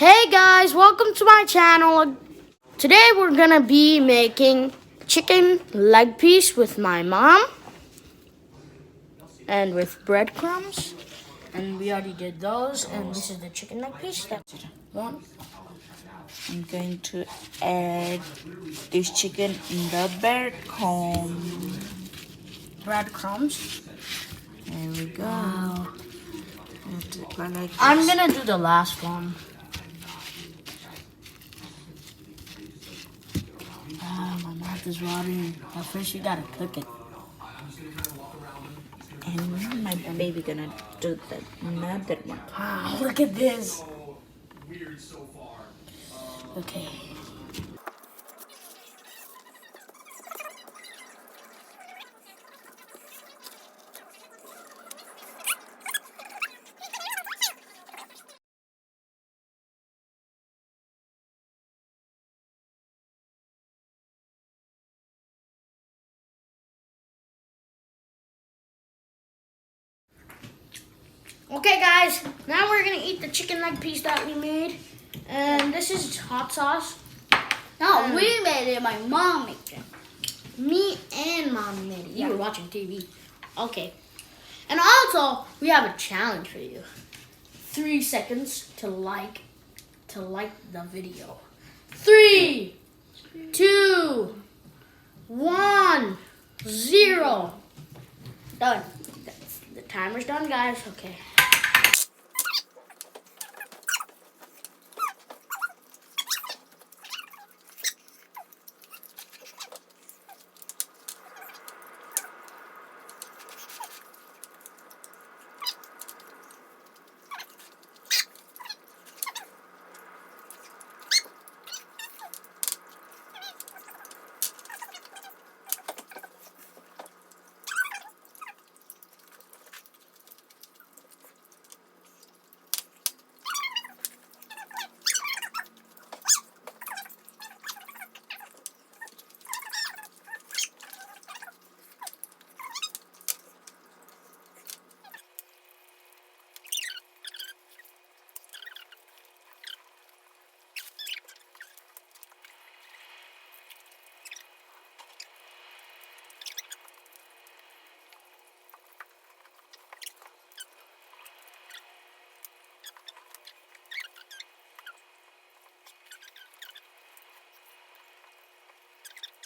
Hey guys, welcome to my channel. Today we're gonna be making chicken leg piece with my mom and with breadcrumbs. And we already did those, and this is the chicken leg piece. That's one. I'm going to add this chicken in the Breadcrumbs. There we go. Wow. Like I'm gonna do the last one. My mouth is watering. But first you gotta cook it. And my baby gonna do another one. Wow, look at this. Okay. Okay guys, now we're gonna eat the chicken leg piece that we made. And this is hot sauce. No, we made it. My mom made it. Me and Mom made it. You were watching TV. Okay. And also, we have a challenge for you. 3 seconds to like the video. 3, 2, 1, 0. Done. The timer's done, guys. Okay.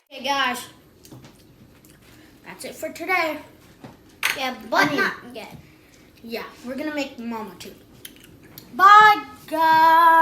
Okay, guys. That's it for today. Yeah, but not yet. Yeah, we're gonna make mama too. Bye, guys.